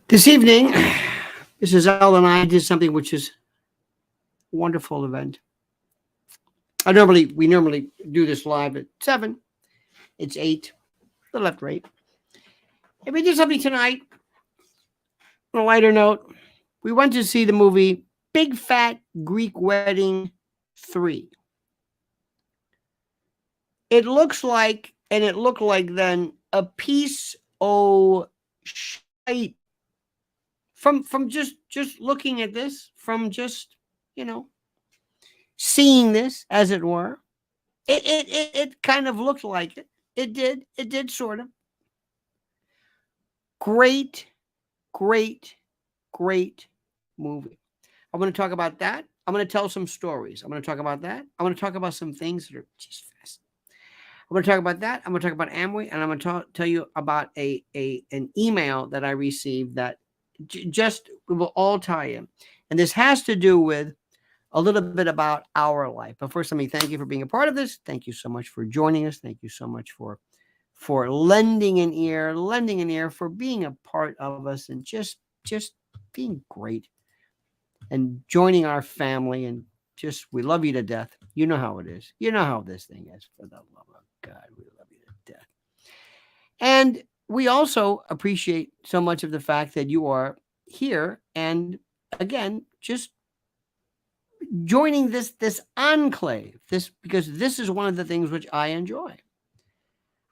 This evening, Mrs. L and I did something which is a wonderful event. We normally do this live at 7. It's 8, the left rate. And we did something tonight. On a lighter note, we went to see the movie Big Fat Greek Wedding 3. It looks like, and it looked like then, a piece of shite. From just looking at this, from just, seeing this, as it were, it kind of looked like it. It did sort of. Great movie. I'm going to talk about that. I'm going to tell some stories. I'm going to talk about that. I'm going to talk about some things that are just fascinating. I'm going to talk about that. I'm going to talk about Amway, and I'm going to tell you about an email that I received that just will all tie in. And this has to do with a little bit about our life. But first, let me thank you for being a part of this. Thank you so much for joining us. Thank you so much for lending an ear, for being a part of us, and just being great and joining our family. And just, we love you to death. You know how it is. You know how this thing is. For the love of God, we love you to death. And we also appreciate so much of the fact that you are here and, again, just joining this enclave, because this is one of the things which I enjoy.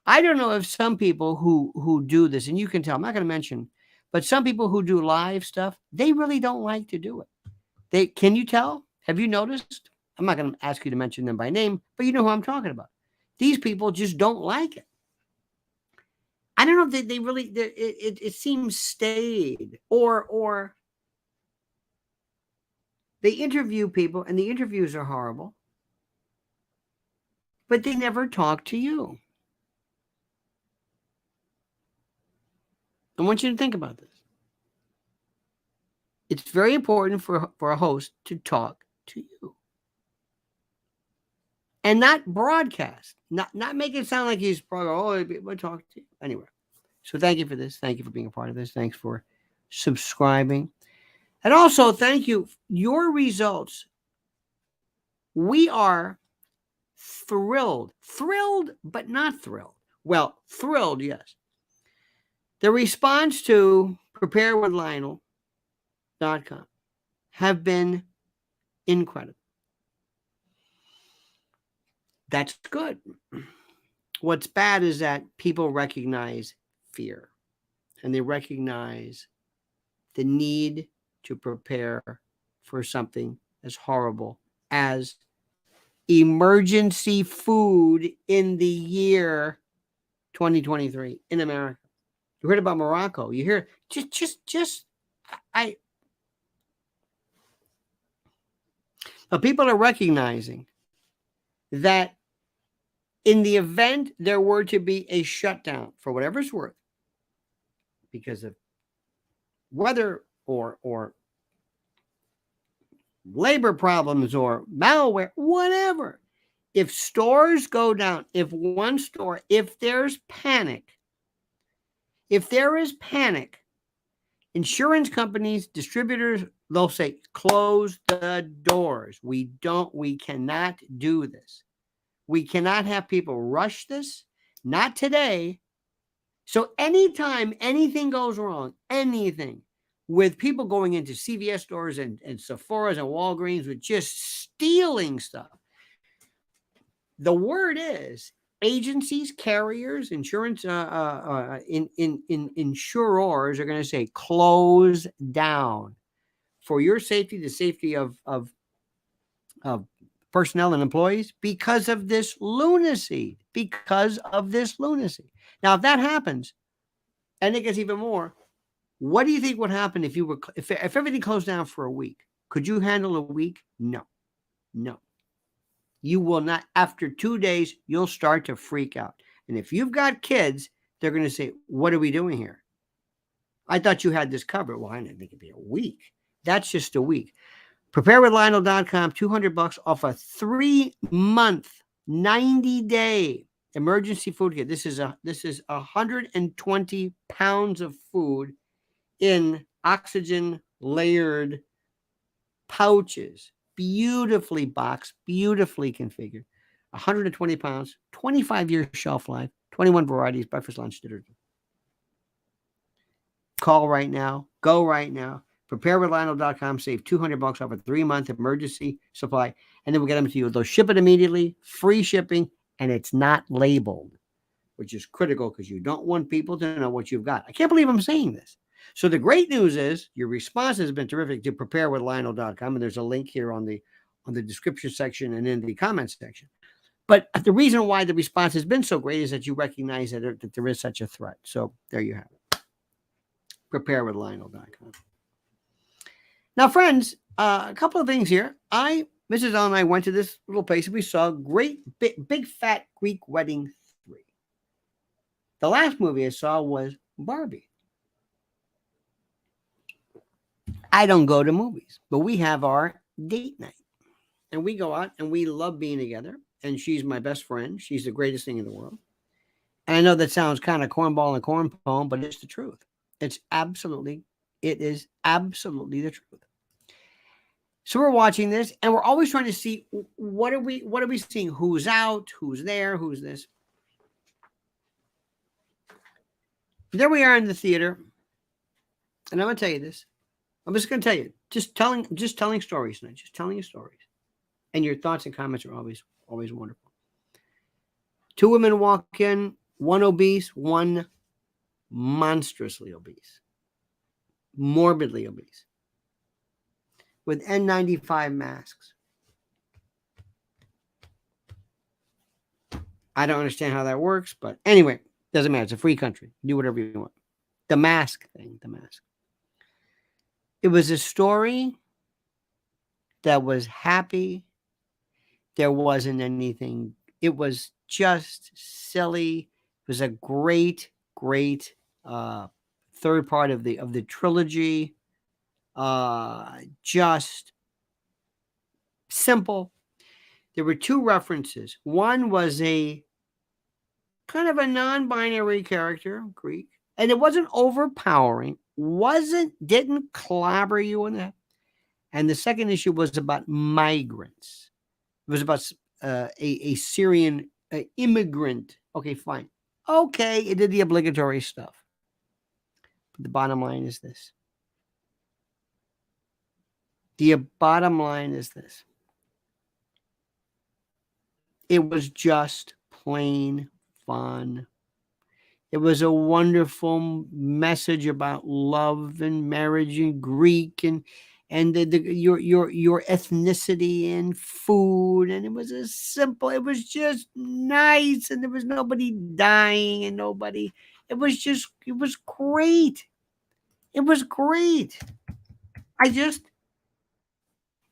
I don't know if some people who do this, and you can tell, I'm not going to mention, but some people who do live stuff, they really don't like to do it. Can you tell? Have you noticed? I'm not going to ask you to mention them by name, but you know who I'm talking about. These people just don't like it. I don't know if they really, it seems staid, or they interview people and the interviews are horrible, but they never talk to you. I want you to think about this. It's very important for a host to talk to you. And not broadcast, not make it sound like he's we'll talk to you. Anyway, so thank you for this. Thank you for being a part of this. Thanks for subscribing. And also, thank you. Your results. We are thrilled, but not thrilled. Well, thrilled, yes. The response to preparedwithlionel.com have been incredible. That's good. What's bad is that people recognize fear, and they recognize the need to prepare for something as horrible as emergency food in the year 2023 in America. You heard about Morocco. You hear now people are recognizing that in the event there were to be a shutdown for whatever it's worth, because of weather or labor problems or malware, whatever, if stores go down, if there's panic, if there is panic, insurance companies, distributors, they'll say, close the doors. We cannot do this. We cannot have people rush this. Not today. So anytime anything goes wrong, anything with people going into CVS stores and Sephora's and Walgreens with just stealing stuff, the word is agencies, carriers, insurance, insurers are going to say close down for your safety, the safety of personnel and employees, because of this lunacy. Now, if that happens, and it gets even more, what do you think would happen if everything closed down for a week? Could you handle a week? No. You will not. After 2 days, you'll start to freak out. And if you've got kids, they're going to say, what are we doing here? I thought you had this covered. Well, I didn't think it'd be a week. That's just a week. preparedwithlionel.com, $200 off a 3-month, 90-day emergency food kit. This is 120 pounds of food in oxygen layered pouches, beautifully boxed, beautifully configured. 120 pounds, 25-year shelf life, 21 varieties, breakfast, lunch, dinner. Call right now. Go right now. Preparewithlionel.com. Save $200 off a 3-month emergency supply, and then we'll get them to you. They'll ship it immediately, free shipping, and it's not labeled, which is critical because you don't want people to know what you've got. I can't believe I'm saying this. So the great news is your response has been terrific to preparewithlionel.com, and there's a link here on the description section and in the comments section. But the reason why the response has been so great is that you recognize that there is such a threat. So there you have it. Preparewithlionel.com. Now, friends, a couple of things here. Mrs. L and I went to this little place and we saw great big fat Greek Wedding 3. The last movie I saw was Barbie. I don't go to movies, but we have our date night. And we go out and we love being together. And she's my best friend. She's the greatest thing in the world. And I know that sounds kind of cornball and corn poem, but it's the truth. It is absolutely the truth. So we're watching this and we're always trying to see what are we seeing? Who's out, who's there, who's this? There we are in the theater. And I'm gonna tell you this. I'm just gonna tell you, just telling stories tonight, just telling you stories. And your thoughts and comments are always wonderful. 2 women walk in, one obese, one monstrously obese, morbidly obese, with N95 masks. I don't understand how that works, but anyway, doesn't matter. It's a free country. Do whatever you want. The mask thing, the mask. It was a story that was happy. There wasn't anything. It was just silly. It was a great third part of the trilogy. Just simple. There were 2 references. One was a kind of a non-binary character, Greek, and it wasn't overpowering. Didn't clobber you in that. And the second issue was about migrants. It was about a Syrian immigrant. Okay, fine. Okay, it did the obligatory stuff. But the bottom line is this. It was just plain fun. It was a wonderful message about love and marriage and Greek and your ethnicity and food, and it was it was just nice, and there was nobody dying and nobody. It was great. It was great.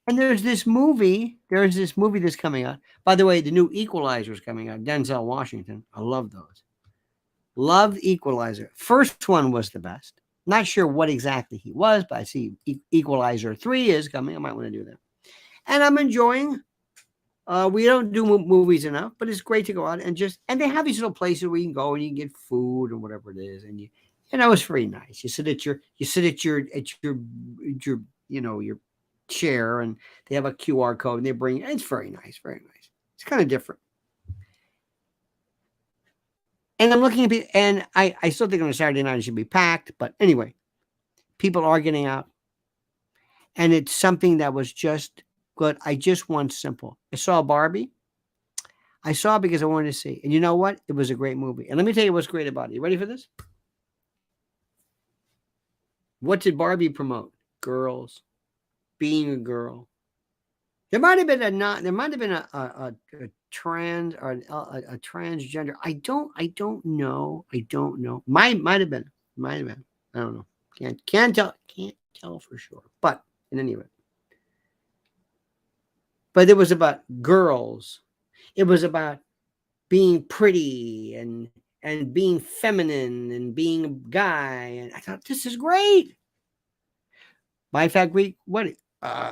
And there's this movie that's coming out. By the way, the new Equalizer is coming out. Denzel Washington. I love those. Loved Equalizer. First one was the best. Not sure what exactly he was, but I see Equalizer 3 is coming. I might want to do that. And I'm enjoying. We don't do movies enough, but it's great to go out and they have these little places where you can go and you can get food and whatever it is, and it's very nice. You sit at your your chair, and they have a QR code and they bring. It's very nice, very nice. It's kind of different. And I'm looking at it, and I still think on a Saturday night it should be packed. But anyway, people are getting out. And it's something that was just good. I just want simple. I saw Barbie. I saw it because I wanted to see. And you know what? It was a great movie. And let me tell you what's great about it. You ready for this? What did Barbie promote? Girls. Being a girl. There might have been a trans or a transgender. I don't know. Might have been. I don't know. Can't tell for sure. But in any event. But it was about girls. It was about being pretty and being feminine and being a guy. And I thought, this is great. My Fat Greek Wedding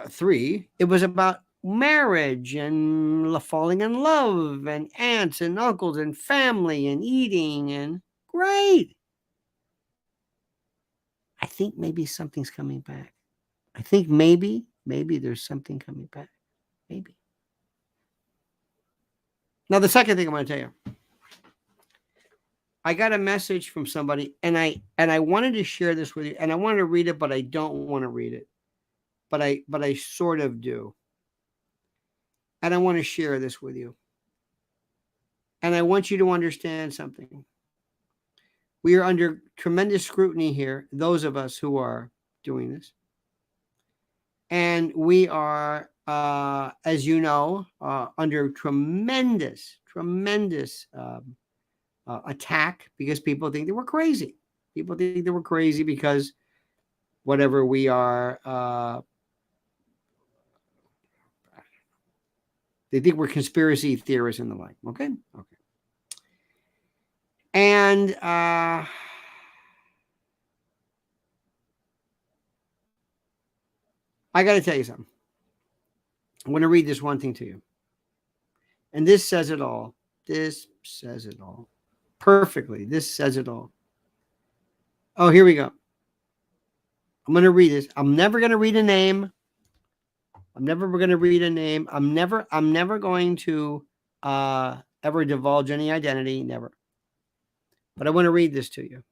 3. It was about marriage and falling in love and aunts and uncles and family and eating, and great. I think maybe something's coming back. I think maybe there's something coming back. Maybe. Now, the second thing I'm going to tell you, I got a message from somebody, and I wanted to share this with you, and I wanted to read it, but I don't want to read it, but I sort of do, and I want to share this with you, and I want you to understand something. We are under tremendous scrutiny here, those of us who are doing this, and we are, as you know, under tremendous attack because people think that we're crazy. People think that we're crazy because whatever we are, they think we're conspiracy theorists and the like. Okay. And I got to tell you something. I'm going to read this one thing to you. And this says it all. This says it all. Perfectly. This says it all. Oh, here we go. I'm going to read this. I'm never going to read a name. I'm never going to read a name. I'm never going to ever divulge any identity. Never. But I want to read this to you.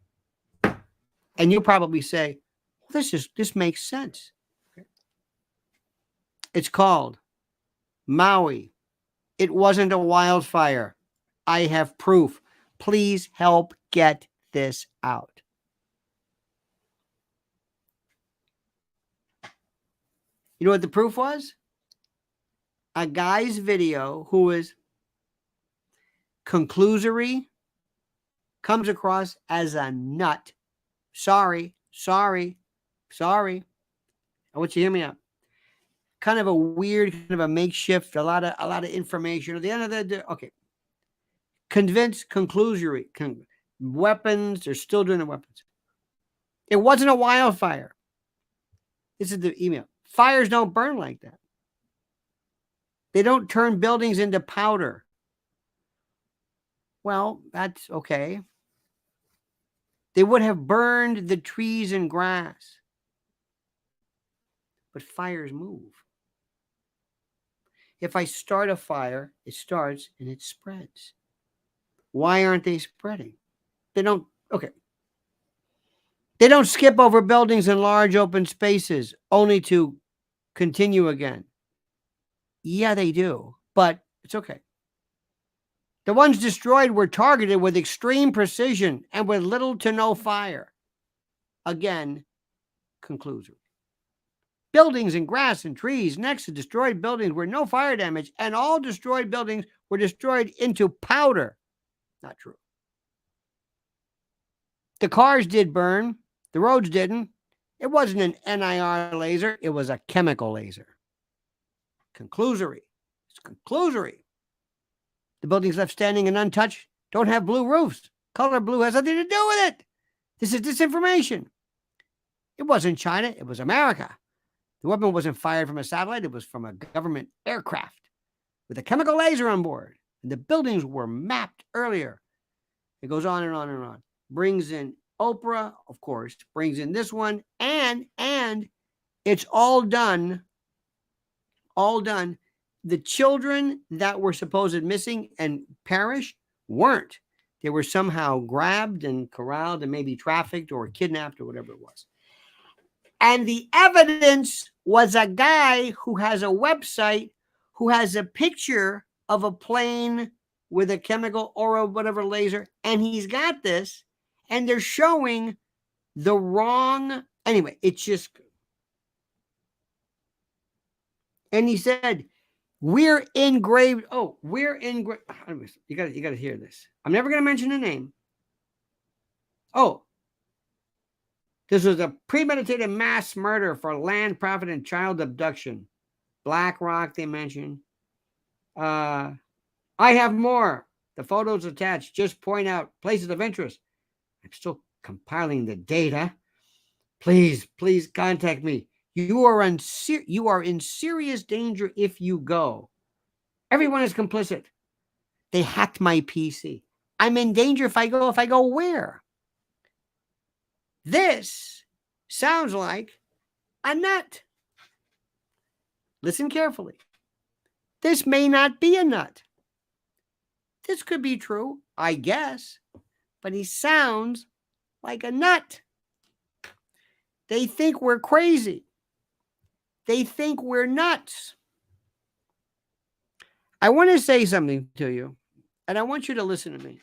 And you'll probably say, well, this makes sense. Okay. It's called Maui. It wasn't a wildfire. I have proof. Please help get this out. You know what the proof was? A guy's video who was conclusory, comes across as a nut. Sorry. I want you to hear me out. Kind of a weird, kind of a makeshift, a lot of information. At the end of the day, okay. Convinced, conclusory, weapons. They're still doing the weapons. It wasn't a wildfire. This is the email. Fires don't burn like that. They don't turn buildings into powder. Well, that's okay. They would have burned the trees and grass. But fires move. If I start a fire, it starts and it spreads. Why aren't they spreading? They don't, okay. They don't skip over buildings and large open spaces only to continue again. Yeah, they do, but it's okay. The ones destroyed were targeted with extreme precision and with little to no fire. Again, conclusory. Buildings and grass and trees next to destroyed buildings were no fire damage, and all destroyed buildings were destroyed into powder. Not true. The cars did burn. The roads didn't. It wasn't an NIR laser. It was a chemical laser. Conclusory. It's conclusory. The buildings left standing and untouched don't have blue roofs. Color blue has nothing to do with it. This is disinformation. It wasn't China. It was America. The weapon wasn't fired from a satellite. It was from a government aircraft with a chemical laser on board. And the buildings were mapped earlier. It goes on and on and on. Brings in Oprah, of course. Brings in this one. And it's all done. All done. The children that were supposed missing and perished weren't. They were somehow grabbed and corralled and maybe trafficked or kidnapped or whatever it was. And the evidence was a guy who has a website who has a picture of a plane with a chemical or whatever laser. And he's got this. And they're showing the wrong. Anyway, it's just. And he said, we're in grave. Oh, we're in grave. You got to hear this. I'm never going to mention a name. Oh. This was a premeditated mass murder for land profit and child abduction. BlackRock, they mentioned. I have more. The photos attached just point out places of interest. I'm still compiling the data. Please contact me. You are in serious danger if you go. Everyone is complicit. They hacked my PC. I'm in danger if I go. If I go where? This sounds like a nut. Listen carefully. This may not be a nut. This could be true, I guess, but he sounds like a nut. They think we're crazy. They think we're nuts. I want to say something to you, and I want you to listen to me.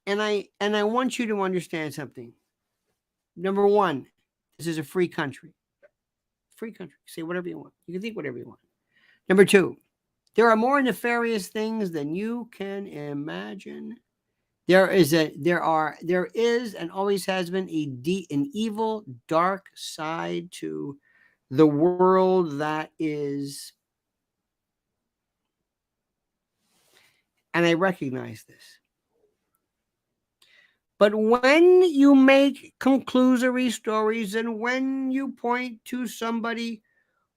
And I want you to understand something. Number one, this is a free country. Free country. Say whatever you want. You can think whatever you want. Number two, there are more nefarious things than you can imagine. There is and always has been an evil, dark side to the world that is. And I recognize this. But when you make conclusory stories and when you point to somebody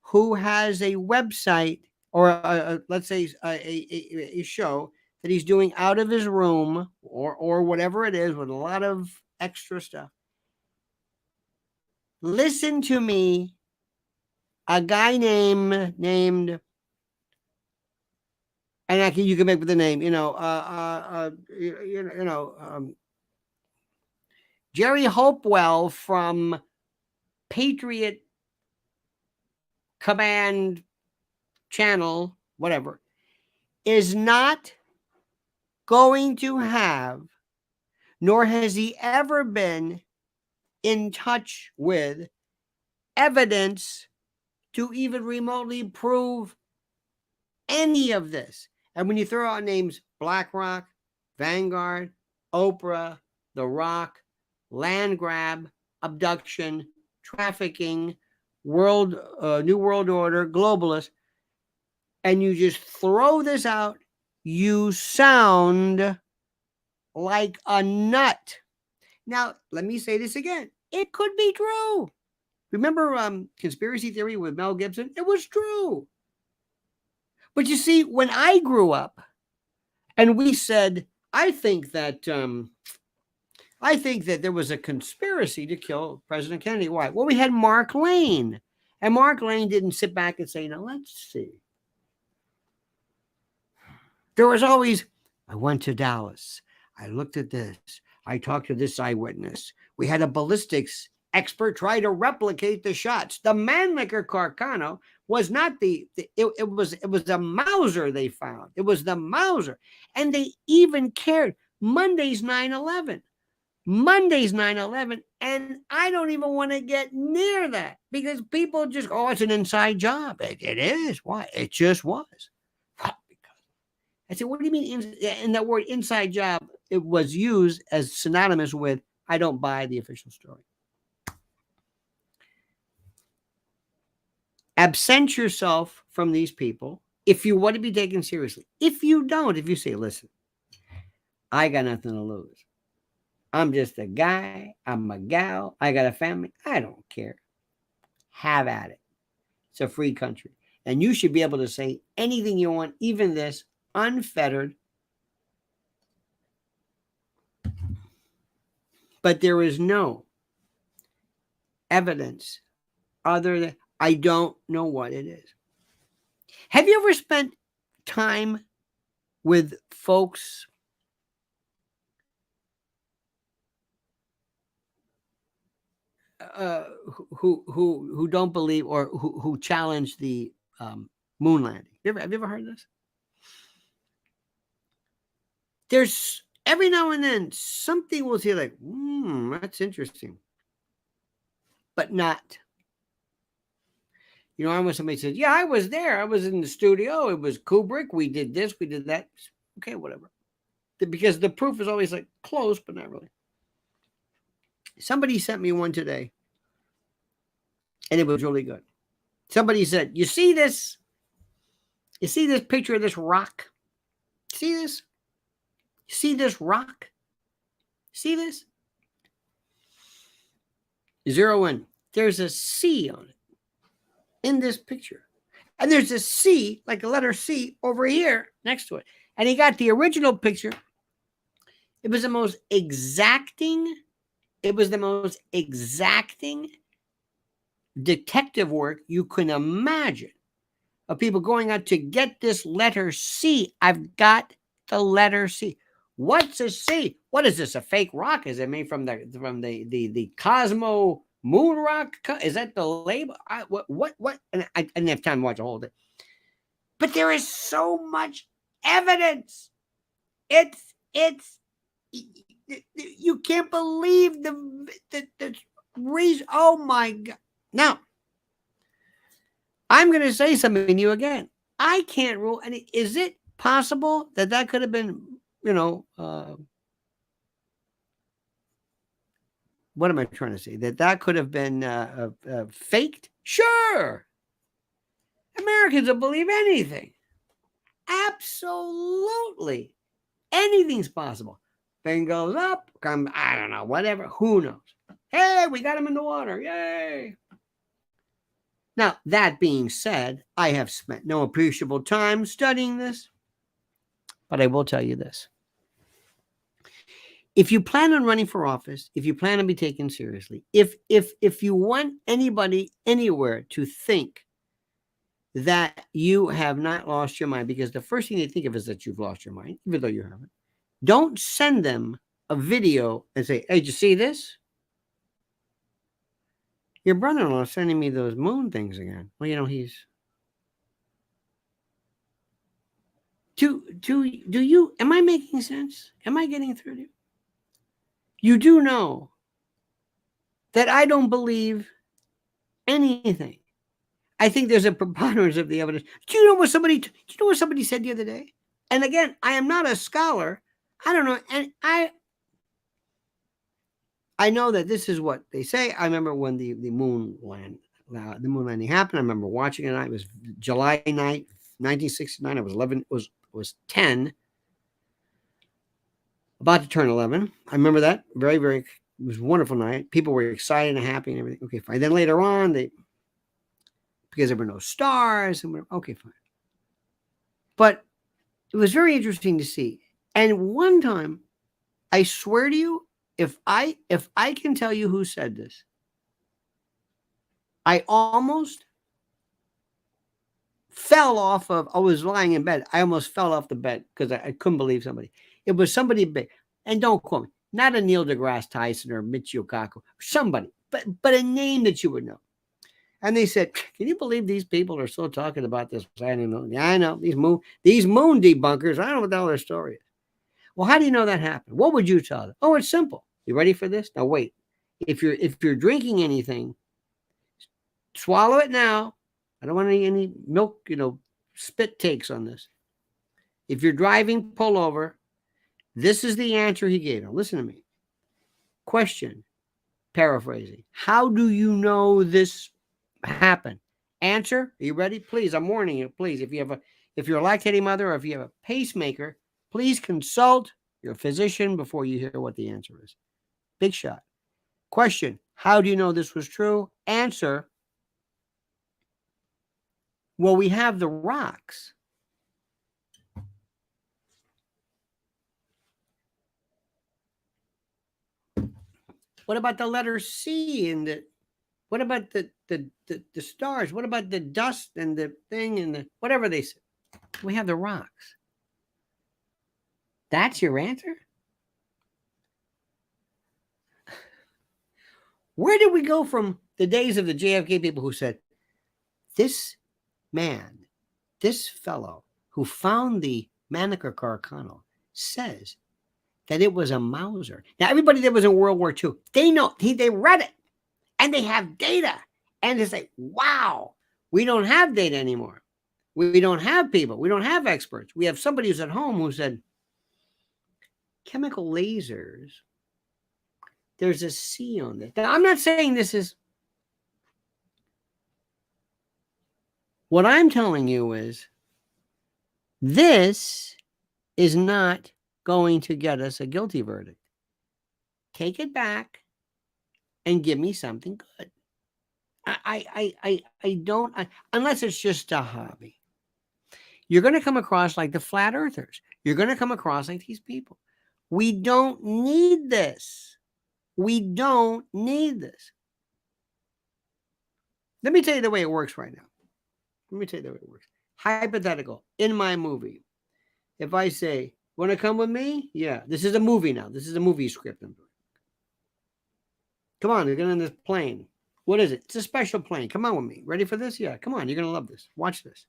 who has a website or let's say a show that he's doing out of his room or whatever it is with a lot of extra stuff, listen to me. A guy named, and you can make with the name, Jerry Hopewell from Patriot Command Channel, whatever, is not going to have, nor has he ever been in touch with evidence to even remotely prove any of this. And when you throw out names BlackRock, Vanguard, Oprah, The Rock, land grab, abduction, trafficking, New World Order, globalist, and you just throw this out, you sound like a nut. Now, let me say this again. It could be true. Remember conspiracy theory with Mel Gibson? It was true. But you see, when I grew up and we said, I think that there was a conspiracy to kill President Kennedy. Why? Well, we had Mark Lane. And Mark Lane didn't sit back and say, now, let's see. There was always, I went to Dallas. I looked at this. I talked to this eyewitness. We had a ballistics expert try to replicate the shots. The Mannlicher Carcano was not it was a Mauser they found. It was the Mauser. And they even cared. Monday's 9/11. Monday's 9/11. And I don't even want to get near that because people just, it's an inside job. It is. Why? It just was. I said, what do you mean? And that word inside job, it was used as synonymous with, I don't buy the official story. Absent yourself from these people if you want to be taken seriously. If you don't, if you say, listen, I got nothing to lose. I'm just a guy. I'm a gal. I got a family. I don't care. Have at it. It's a free country. And you should be able to say anything you want, even this, unfettered. But there is no evidence other than I don't know what it is. Have you ever spent time with folks who don't believe or who challenge the moon landing? Have you ever heard this? There's every now and then something will say like, that's interesting, but not. You know, when somebody says, yeah, I was there. I was in the studio. It was Kubrick. We did this. We did that. Okay, whatever. Because the proof is always like close, but not really. Somebody sent me one today, and it was really good. Somebody said, you see this? You see this picture of this rock? See this? You see this rock? See this? Zero in. There's a C on it in this picture. And there's a C, like a letter C, over here next to it. And he got the original picture. It was the most exacting It was the most exacting detective work you can imagine, of people going out to get this letter C. I've got the letter C. What's a C? What is this? A fake rock? Is it made from the Cosmo moon rock? Is that the label? What? And I didn't have time to watch the whole thing. But there is so much evidence. It's you can't believe the reason. Oh my God! Now, I'm going to say something to you again. I can't rule any. Is it possible that that could have been, what am I trying to say? That could have been faked? Sure. Americans will believe anything. Absolutely. Anything's possible. Thing goes up, I don't know, whatever. Who knows? Hey, we got him in the water. Yay. Now, that being said, I have spent no appreciable time studying this, but I will tell you this. If you plan on running for office, if you plan to be taken seriously, if you want anybody anywhere to think that you have not lost your mind, because the first thing they think of is that you've lost your mind, even though you haven't, don't send them a video and say, hey, did you see this? Your brother-in-law is sending me those moon things again. Well, he's... Do you, am I making sense? Am I getting through to you? You do know that I don't believe anything. I think there's a preponderance of the evidence. Do you know what somebody said the other day? And again, I am not a scholar. I don't know. And I know that this is what they say. I remember when the moon landing happened. I remember watching it. It was July 9th, 1969. I was 11. Was 10. About to turn 11. I remember that very, very. It was a wonderful night. People were excited and happy and everything. Okay, fine. Then later on, because there were no stars, and okay, fine. But it was very interesting to see. And one time, I swear to you, if I can tell you who said this, I almost fell off of. I was lying in bed. I almost fell off the bed because I couldn't believe somebody. It was somebody big, and don't quote me. Not a Neil deGrasse Tyson or Michio Kaku, somebody, but a name that you would know. And they said, "Can you believe these people are still talking about this?" I don't know. Yeah, I know these moon debunkers. I don't know what the hell their story is. Well, how do you know that happened? What would you tell them? Oh, it's simple. You ready for this? Now wait. If you're drinking anything, swallow it now. I don't want any milk, spit takes on this. If you're driving, pull over. This is the answer he gave. Now listen to me. Question, paraphrasing. How do you know this happened? Answer. Are you ready? Please, I'm warning you. Please, if you're a lactating mother or if you have a pacemaker, please consult your physician before you hear what the answer is. Big shot. Question, how do you know this was true? Answer, well, we have the rocks. What about the letter C and what about the stars? What about the dust and the thing and the whatever they said? We have the rocks. That's your answer? Where did we go from the days of the JFK people who said, this man, this fellow who found the Manicure Carcano says that it was a Mauser. Now, everybody that was in World War II, they know, they read it, and they have data. And they say, wow, we don't have data anymore. We don't have people. We don't have experts. We have somebody who's at home who said, chemical lasers, there's a C on this. Now, I'm not saying this is. What I'm telling you is this is not going to get us a guilty verdict. Take it back and give me something good. I don't, unless it's just a hobby. You're going to come across like the flat earthers. You're going to come across like these people. We don't need this. We don't need this. Let me tell you the way it works right now. Let me tell you the way it works. Hypothetical. In my movie, if I say, want to come with me? Yeah. This is a movie now. This is a movie script I'm doing. Come on, you're getting on this plane. What is it? It's a special plane. Come on with me. Ready for this? Yeah. Come on. You're going to love this. Watch this.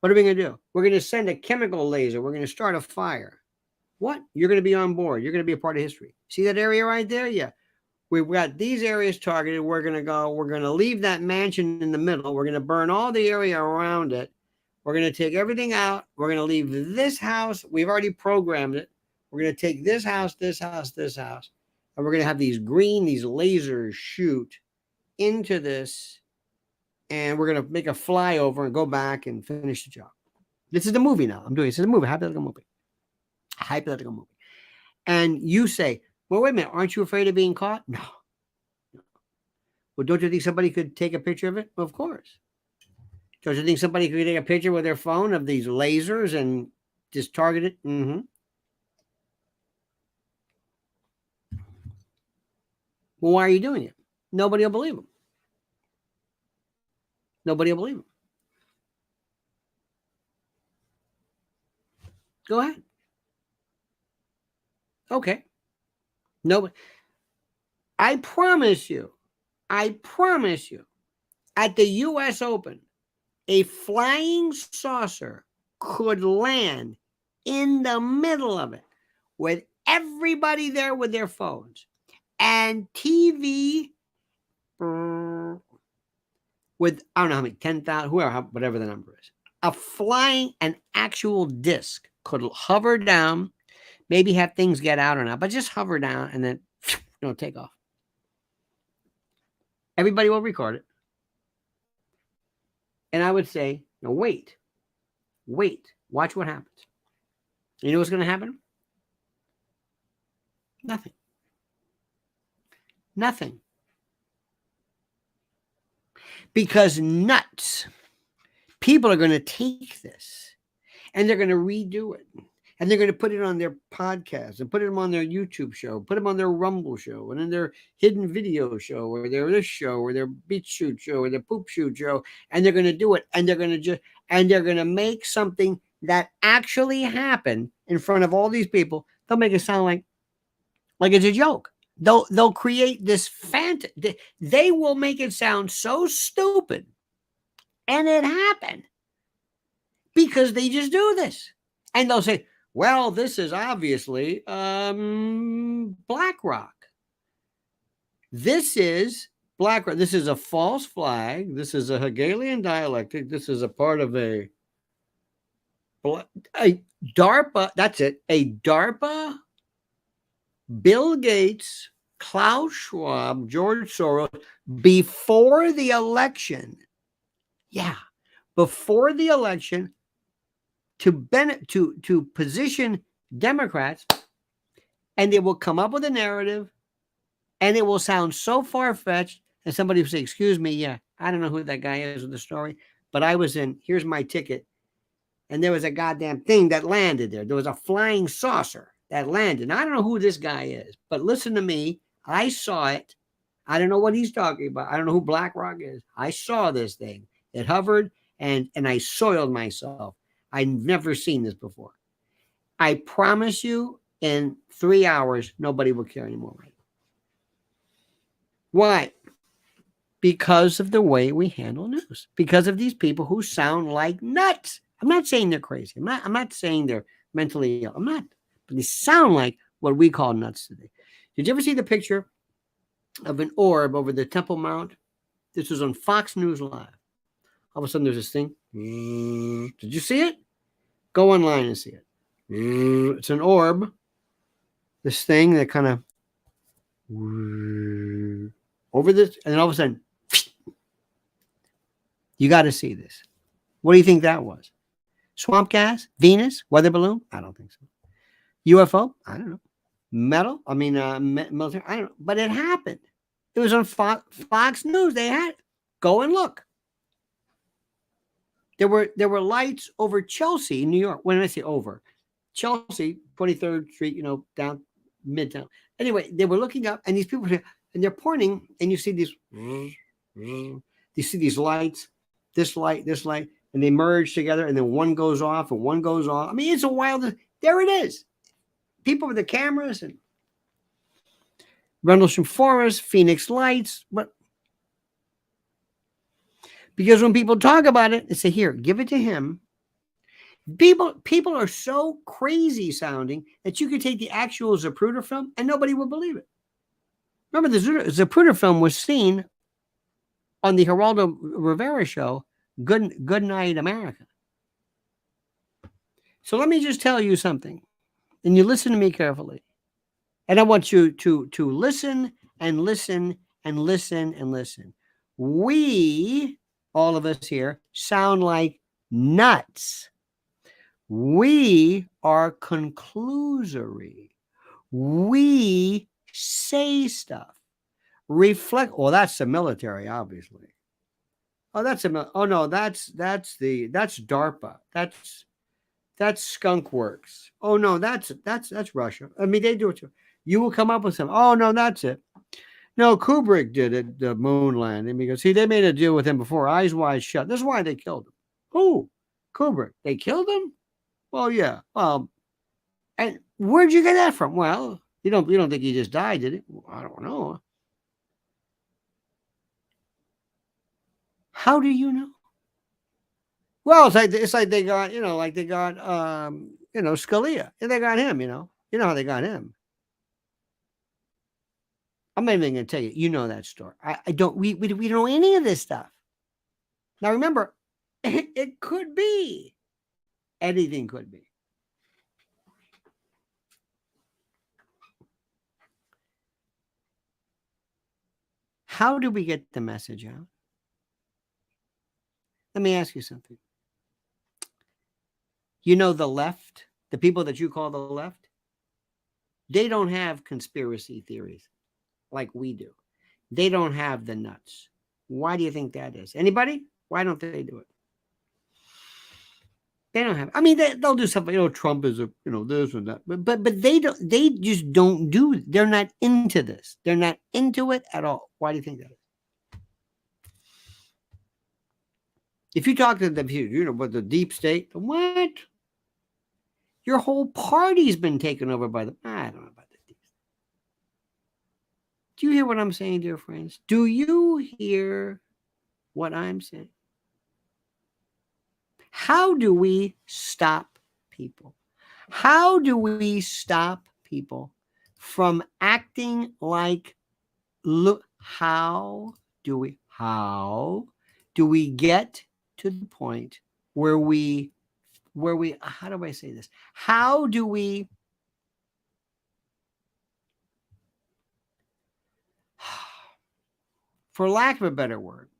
What are we going to do? We're going to send a chemical laser. We're going to start a fire. What? You're going to be on board. You're going to be a part of history. See that area right there? Yeah. We've got these areas targeted. We're going to leave that mansion in the middle. We're going to burn all the area around it. We're going to take everything out. We're going to leave this house. We've already programmed it. We're going to take this house, this house, this house. And we're going to have these lasers shoot into this. And we're going to make a flyover and go back and finish the job. This is the movie now. I'm doing this is a movie, hypothetical movie. Hypothetical movie. And you say, well, wait a minute. Aren't you afraid of being caught? No. Well, don't you think somebody could take a picture of it? Well, of course. Don't you think somebody could take a picture with their phone of these lasers and just target it? Mm-hmm. Well, why are you doing it? Nobody will believe them. Nobody will believe them. Go ahead. Okay. No, I promise you, at the U.S. Open, a flying saucer could land in the middle of it with everybody there with their phones and TV with, I don't know how many, 10,000, whatever the number is. An actual disc could hover down, maybe have things get out or not, but just hover down and then take off. Everybody will record it. And I would say, no, wait, watch what happens. You know what's going to happen? Nothing. Because nuts, people are going to take this and they're going to redo it. And they're going to put it on their podcast and put it on their YouTube show, put them on their Rumble show and in their hidden video show or their this show or their beach shoot show or their poop shoot show. And they're going to do it. And they're going to make something that actually happened in front of all these people. They'll make it sound like it's a joke. They'll create this fantasy. They will make it sound so stupid. And it happened because they just do this. And they'll say, well, this is obviously BlackRock. This is BlackRock. This is a false flag. This is a Hegelian dialectic. This is a part of a DARPA. That's it. A DARPA, Bill Gates, Klaus Schwab, George Soros, before the election. Yeah, before the election. To position Democrats, and they will come up with a narrative, and it will sound so far-fetched, and somebody will say, excuse me, yeah, I don't know who that guy is with the story, but I was in, here's my ticket, and there was a goddamn thing that landed there. There was a flying saucer that landed. Now, I don't know who this guy is, but listen to me. I saw it. I don't know what he's talking about. I don't know who BlackRock is. I saw this thing. It hovered, and I soiled myself. I've never seen this before. I promise you, in 3 hours, nobody will care anymore. Why? Because of the way we handle news. Because of these people who sound like nuts. I'm not saying they're crazy. I'm not saying they're mentally ill. I'm not. But they sound like what we call nuts today. Did you ever see the picture of an orb over the Temple Mount? This was on Fox News Live. All of a sudden, there's this thing. Did you see it? Go online and see it. It's an orb. This thing that kind of over this, and then all of a sudden, you got to see this. What do you think that was? Swamp gas? Venus? Weather balloon? I don't think so. UFO? I don't know. Metal? Military? I don't know. But it happened. It was on Fox News. They had it. Go and look. There were lights over Chelsea, New York. When I say over, Chelsea, 23rd Street, down Midtown. Anyway, they were looking up, and these people, and they're pointing, and you see these, you see these lights, this light, and they merge together, and then one goes off, and one goes on. I mean, it's a wild. There it is. People with the cameras and Rendlesham Forest, Phoenix Lights, but because when people talk about it, they say, "Here, give it to him." People are so crazy sounding that you could take the actual Zapruder film and nobody would believe it. Remember, the Zapruder film was seen on the Geraldo Rivera show, Good Night America. So let me just tell you something, and you listen to me carefully. And I want you to listen and listen and listen and listen. We, all of us here, sound like nuts. We are conclusory. We say stuff. Reflect. Well, that's the military, obviously. Oh, that's DARPA. That's Skunk Works. Oh no, that's Russia. I mean, they do it too. You will come up with something. Oh no, that's it. No, Kubrick did it, the moon landing, because they made a deal with him before, Eyes Wide Shut. That's why they killed him. Who? Kubrick. They killed him? Well, yeah. And where'd you get that from? Well, you don't think he just died, did it? Well, I don't know. How do you know? Well, it's like they got, Scalia. And they got him, You know how they got him. I'm not even going to tell you. You know that story. I don't. We don't know any of this stuff. Now remember, it could be. Anything could be. How do we get the message out? Let me ask you something. You know the left, the people that you call the left, they don't have conspiracy theories like we do. They don't have the nuts. Why do you think that is? Anybody? Why don't they do it? They don't have. I mean, they'll do something. Trump is this and that, but they don't. They just don't do. They're not into this. They're not into it at all. Why do you think that is? If you talk to them, about the deep state, what? Your whole party's been taken over by the. I don't know about the deep state. Do you hear what I'm saying, dear friends? Do you hear what I'm saying? How do we stop people? How do we stop people from acting like, look, how do we get to the point where we, how do I say this? How do we, for lack of a better word,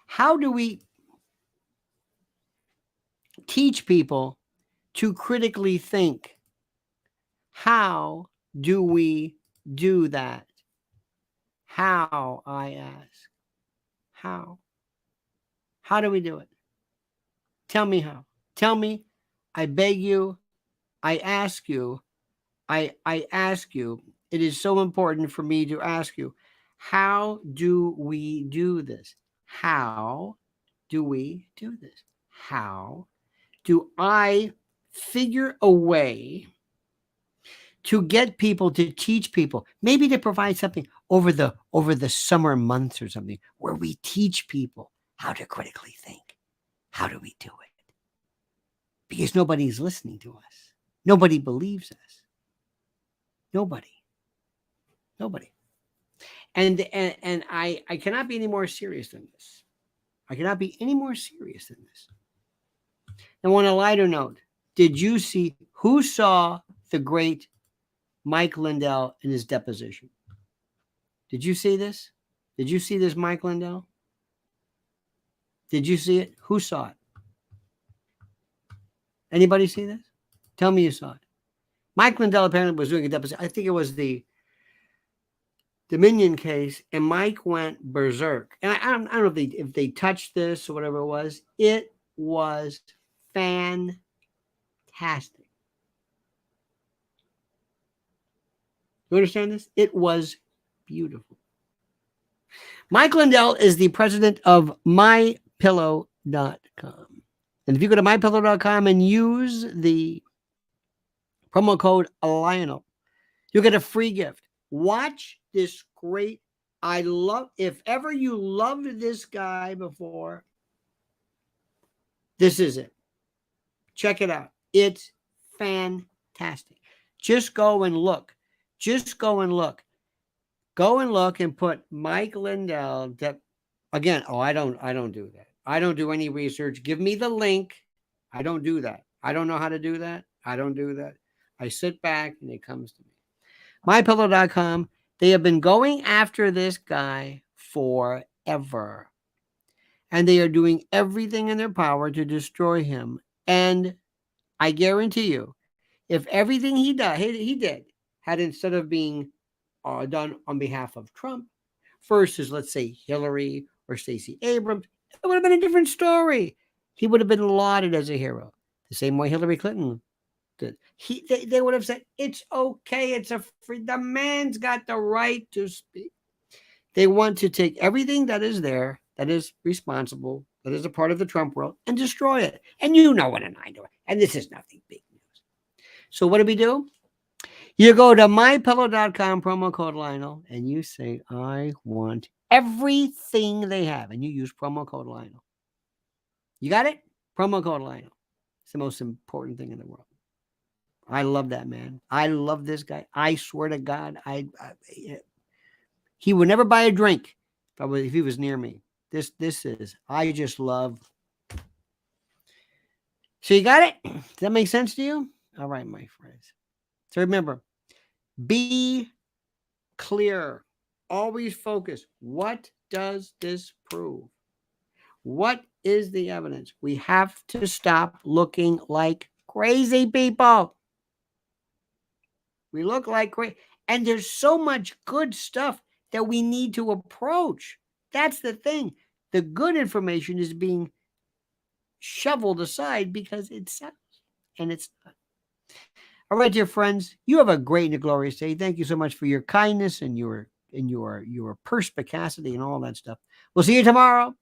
how do we teach people to critically think? How do we do that? How, I ask. How? How do we do it? Tell me how. Tell me. I beg you. I ask you. I ask you. It is so important for me to ask you. How do we do this? How do we do this? How do I figure a way to get people, to teach people, maybe to provide something over the summer months or something, where we teach people how to critically think? How do we do it? Because nobody's listening to us. Nobody believes us. Nobody. And I cannot be any more serious than this. I cannot be any more serious than this. And on a lighter note, did you see, who saw the great Mike Lindell in his deposition? Did you see this? Did you see this, Mike Lindell? Did you see it? Who saw it? Anybody see this? Tell me you saw it. Mike Lindell apparently was doing a deposition. I think it was the Dominion case, and Mike went berserk. And I don't know if they touched this or whatever it was. It was fantastic. You understand this? It was beautiful. Mike Lindell is the president of mypillow.com. And if you go to mypillow.com and use the promo code Lionel, you'll get a free gift. Watch this great. If ever you loved this guy before, this is it. Check it out. It's fantastic. Just go and look. Just go and look. Go and look and put Mike Lindell. Again, I don't do that. I don't do any research. Give me the link. I don't do that. I don't know how to do that. I don't do that. I sit back and it comes to me. MyPillow.com. They have been going after this guy forever. And they are doing everything in their power to destroy him. And I guarantee you, if everything he did had, instead of being done on behalf of Trump versus, let's say, Hillary or Stacey Abrams, it would have been a different story. He would have been lauded as a hero, the same way Hillary Clinton did. They would have said, it's okay, it's the man's got the right to speak. They want to take everything that is there, that is responsible, that is a part of the Trump world, and destroy it. And you know what, and I know it. And this is nothing big news. So what do we do? You go to mypillow.com, promo code Lionel, and you say, I want everything they have. And you use promo code Lionel. You got it? Promo code Lionel. It's the most important thing in the world. I love that man. I love this guy. I swear to God, he would never buy a drink if he was near me. This is, I just love. So you got it? Does that make sense to you? All right, my friends. So remember, be clear. Always focus. What does this prove? What is the evidence? We have to stop looking like crazy people. We look like crazy. And there's so much good stuff that we need to approach. That's the thing. The good information is being shoveled aside because it sells, and it's not. All right, dear friends, you have a great and glorious day. Thank you so much for your kindness and your perspicacity and all that stuff. We'll see you tomorrow.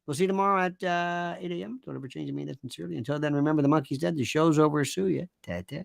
We'll see you tomorrow at 8 a.m. Don't ever change me that sincerely. Until then, remember, the monkey's dead. The show's over. Sue ya. Ta-ta.